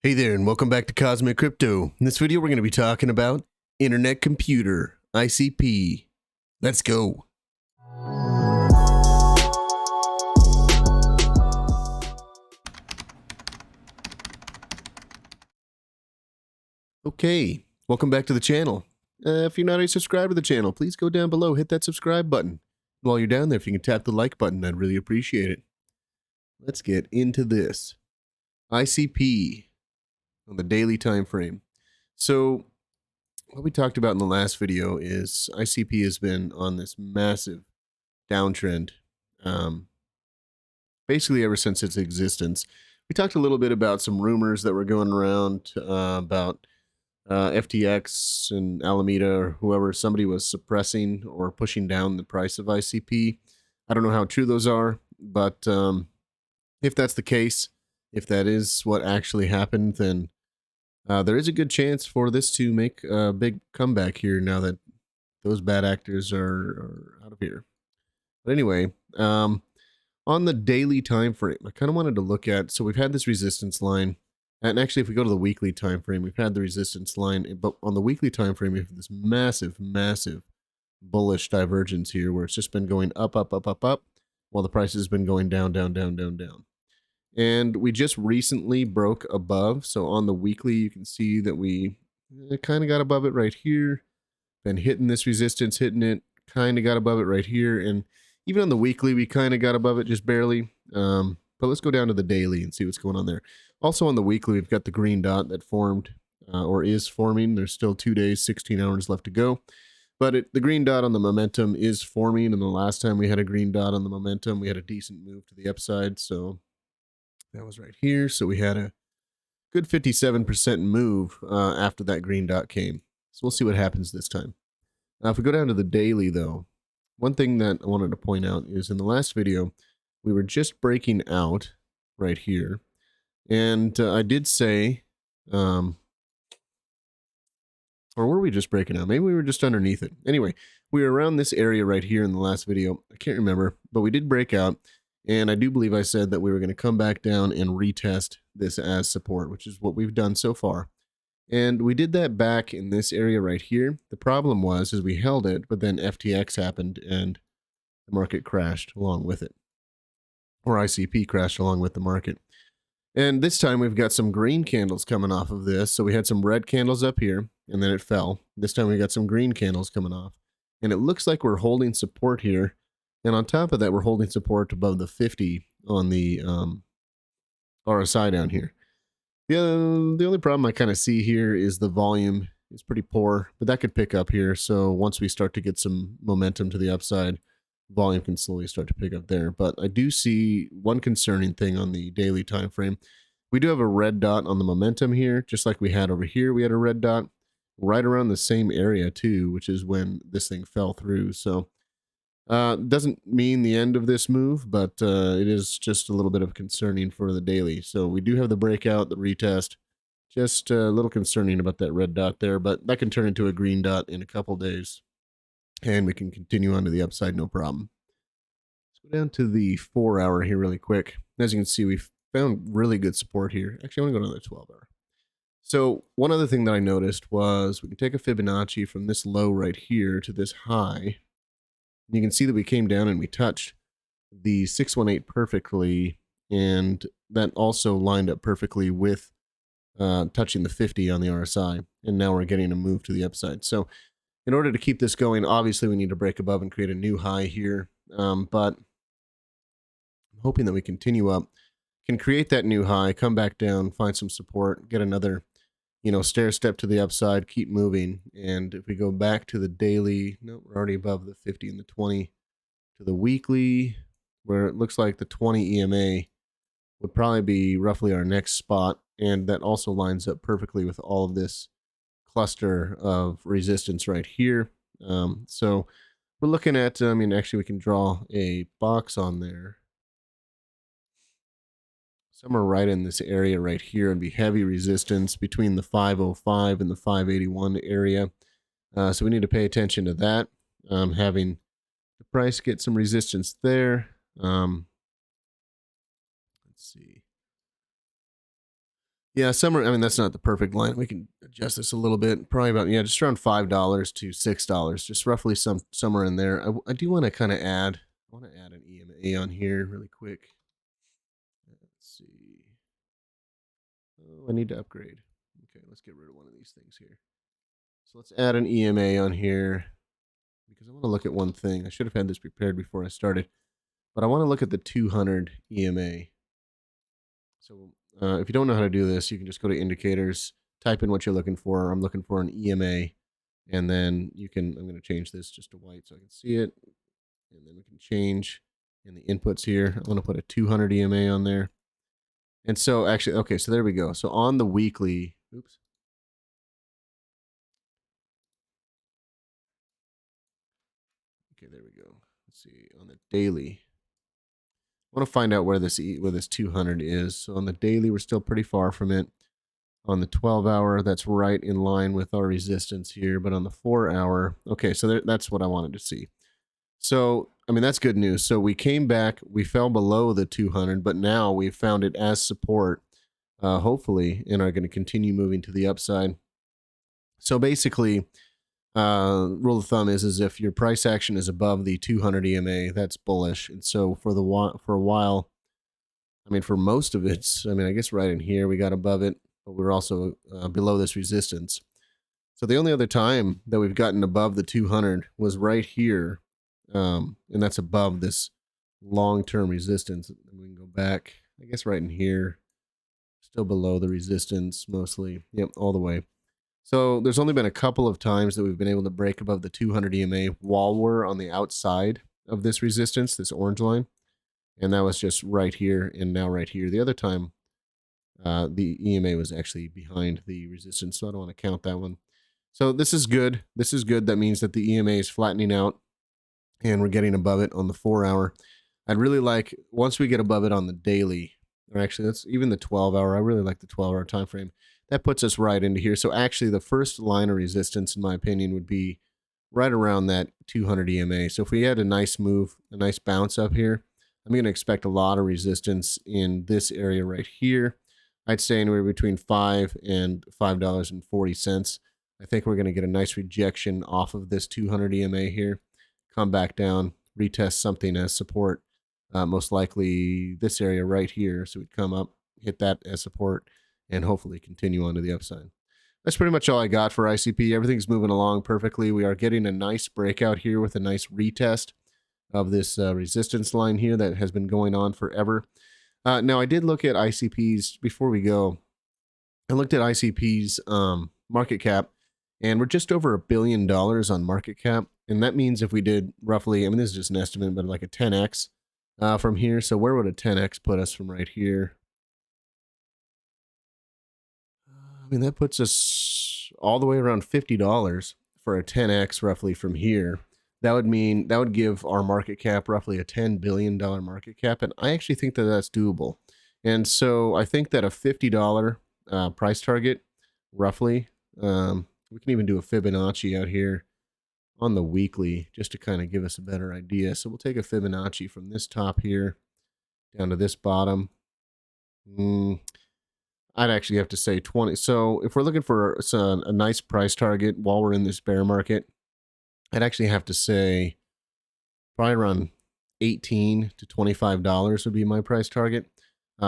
Hey there, and welcome back to Cosmic Crypto. In this video, we're going to be talking about Internet Computer, ICP. Let's go. Okay, welcome back to the channel. If you're not already subscribed to the channel, please go down below, hit that subscribe button. While you're down there, if you can tap the like button, I'd really appreciate it. Let's get into this. ICP on the daily time frame. So what we talked about in the last video is ICP has been on this massive downtrend basically ever since its existence. We talked a little bit about some rumors that were going around about FTX and Alameda or whoever, somebody was suppressing or pushing down the price of ICP. I don't know how true those are, but if that's the case, if that is what actually happened, then there is a good chance for this to make a big comeback here now that those bad actors are out of here. But anyway, on the daily time frame, I kind of wanted to look at, so we've had this resistance line, and actually if we go to the weekly time frame, we've had the resistance line, but on the weekly time frame, we have this massive bullish divergence here where it's just been going up, while the price has been going down. And we just recently broke above. So on the weekly, you can see that we kind of got above it right here. Been hitting this resistance, hitting it, kind of got above it right here. And even on the weekly, we kind of got above it just barely. But let's go down to the daily and see what's going on there. Also on the weekly, we've got the green dot that formed or is forming. There's still 2 days, 16 hours left to go. But the green dot on the momentum is forming. And the last time we had a green dot on the momentum, we had a decent move to the upside. So that was right here. So we had a good 57% move after that green dot came. So we'll see what happens this time. Now, if we go down to the daily, though, one thing that I wanted to point out is in the last video, we were just breaking out right here. And I did say, or were we just breaking out? Maybe we were just underneath it. Anyway, we were around this area right here in the last video. I can't remember, but we did break out. And I do believe I said that we were going to come back down and retest this as support, which is what we've done so far. And we did that back in this area right here. The problem was is we held it, but then FTX happened and the market crashed along with it. Or ICP crashed along with the market. And this time we've got some green candles coming off of this. So we had some red candles up here and then it fell. This time we got some green candles coming off. And it looks like we're holding support here. And on top of that, we're holding support above the 50 on the RSI down here. The only problem I kind of see here is the volume is pretty poor, but that could pick up here. So once we start to get some momentum to the upside, volume can slowly start to pick up there. But I do see one concerning thing on the daily time frame. We do have a red dot on the momentum here, just like we had over here. We had a red dot right around the same area too, which is when this thing fell through. So doesn't mean the end of this move, but it is just a little bit of concerning for the daily. So we do have the breakout, the retest. Just a little concerning about that red dot there, but that can turn into a green dot in a couple days. And we can continue on to the upside, no problem. Let's go down to the 4 hour here really quick. As you can see, we've found really good support here. Actually, I want to go to the 12 hour. So one other thing that I noticed was we can take a Fibonacci from this low right here to this high. You can see that we came down and we touched the 618 perfectly, and that also lined up perfectly with touching the 50 on the RSI, and now we're getting a move to the upside. So in order to keep this going, obviously we need to break above and create a new high here, but I'm hoping that we continue up, can create that new high, come back down, find some support, get another stair step to the upside, keep moving. And if we go back to the daily, no, we're already above the 50 and the 20, to the weekly, where it looks like the 20 EMA would probably be roughly our next spot. And that also lines up perfectly with all of this cluster of resistance right here. So we're looking at, actually we can draw a box on there. Somewhere right in this area right here and be heavy resistance between the 505 and the 581 area. So we need to pay attention to that. Having the price get some resistance there. Let's see. Yeah, somewhere. I mean, that's not the perfect line. We can adjust this a little bit. Probably about, yeah, just around $5 to $6, just roughly somewhere in there. I do want to kind of add. I want to add an EMA on here really quick. Let's see. Oh, I need to upgrade. Okay, let's get rid of one of these things here. So let's add an EMA on here because I want to look at one thing. I should have had this prepared before I started, but I want to look at the 200 EMA. So if you don't know how to do this, you can just go to indicators, type in what you're looking for. I'm looking for an EMA, and then you can, I'm going to change this just to white so I can see it. And then we can change in the inputs here. I want to put a 200 EMA on there. And so actually, okay, so there we go. So on the weekly, oops. Okay, there we go. Let's see, on the daily. I want to find out where this 200 is. So on the daily, we're still pretty far from it. On the 12-hour, that's right in line with our resistance here. But on the 4-hour, okay, so that's what I wanted to see. So, I mean, that's good news. So we came back, we fell below the 200, but now we've found it as support, hopefully, and are going to continue moving to the upside. So basically, rule of thumb is if your price action is above the 200 EMA, that's bullish. And so for a while, I mean, for most of it, I mean, I guess right in here we got above it, but we're also below this resistance. So the only other time that we've gotten above the 200 was right here, and that's above this long-term resistance. And we can go back, I guess, right in here, still below the resistance mostly. Yep, all the way. So there's only been a couple of times that we've been able to break above the 200 EMA while we're on the outside of this resistance, this orange line. And that was just right here and now right here. The other time, the EMA was actually behind the resistance, so I don't want to count that one. So this is good. This is good. That means that the EMA is flattening out and we're getting above it on the 4-hour. I'd really like, once we get above it on the daily, or actually that's even the 12-hour, I really like the 12-hour time frame. That puts us right into here. So actually the first line of resistance, in my opinion, would be right around that 200 EMA. So if we had a nice move, a nice bounce up here, I'm going to expect a lot of resistance in this area right here. I'd say anywhere between $5 and $5.40. I think we're going to get a nice rejection off of this 200 EMA here, come back down, retest something as support, most likely this area right here. So we'd come up, hit that as support, and hopefully continue on to the upside. That's pretty much all I got for ICP. Everything's moving along perfectly. We are getting a nice breakout here with a nice retest of this resistance line here that has been going on forever. Now, I did look at ICP's, before we go, I looked at ICP's market cap, and we're just over $1 billion on market cap. And that means if we did roughly, I mean, this is just an estimate, but like a 10x from here. So where would a 10x put us from right here? I mean, that puts us all the way around $50 for a 10x roughly from here. That would mean, that would give our market cap roughly a $10 billion market cap. And I actually think that that's doable. And so I think that a $50 price target, roughly, we can even do a Fibonacci out here on the weekly just to kind of give us a better idea. So we'll take a Fibonacci from this top here down to this bottom. I'd actually have to say 20. So if we're looking for a nice price target while we're in this bear market, I'd actually have to say probably around $18 to $25 would be my price target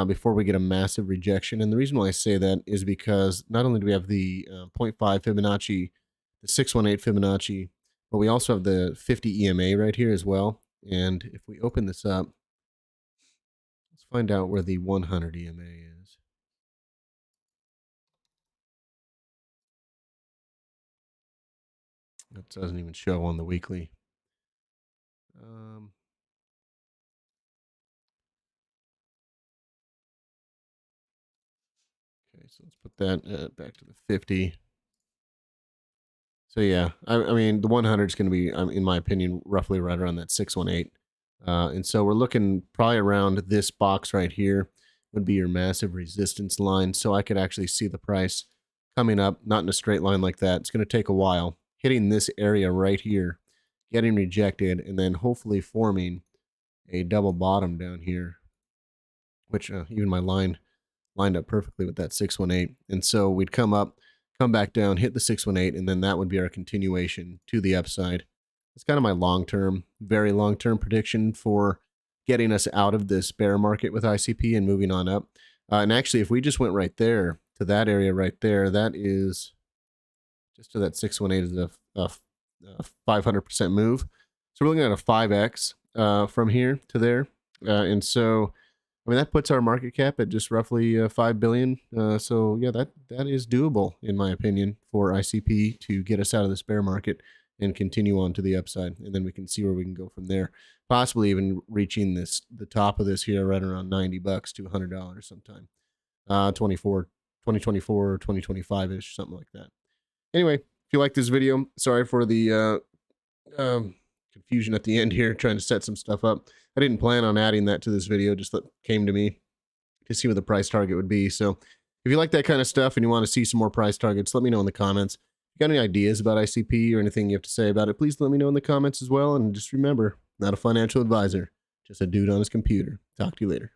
before we get a massive rejection. And the reason why I say that is because not only do we have the 0.5 Fibonacci, the 618 Fibonacci, but we also have the 50 EMA right here as well. And if we open this up, let's find out where the 100 EMA is. That doesn't even show on the weekly. Okay, so let's put that back to the 50. So yeah, I mean, the 100 is going to be, in my opinion, roughly right around that 618. And so we're looking probably around this box right here would be your massive resistance line. So I could actually see the price coming up, not in a straight line like that. It's going to take a while, hitting this area right here, getting rejected, and then hopefully forming a double bottom down here, which even my line lined up perfectly with that 618. And so we'd come up, come back down, hit the 618, and then that would be our continuation to the upside. It's kind of my long-term, very long-term prediction for getting us out of this bear market with ICP and moving on up. And actually, if we just went right there to that area right there, that is just to that 618 is a 500% move. So we're looking at a 5x from here to there. And so, I mean, that puts our market cap at just roughly 5 billion. So yeah, that is doable in my opinion for ICP to get us out of this bear market and continue on to the upside. And then we can see where we can go from there. Possibly even reaching the top of this here right around $90 to $100 sometime. 2024, 2025-ish, something like that. Anyway, if you like this video, sorry for the confusion at the end here, trying to set some stuff up. I didn't plan on adding that to this video, just that came to me to see what the price target would be. So if you like that kind of stuff and you want to see some more price targets, let me know in the comments. If you got any ideas about ICP or anything you have to say about it, please let me know in the comments as well. And just remember, not a financial advisor, just a dude on his computer. Talk to you later.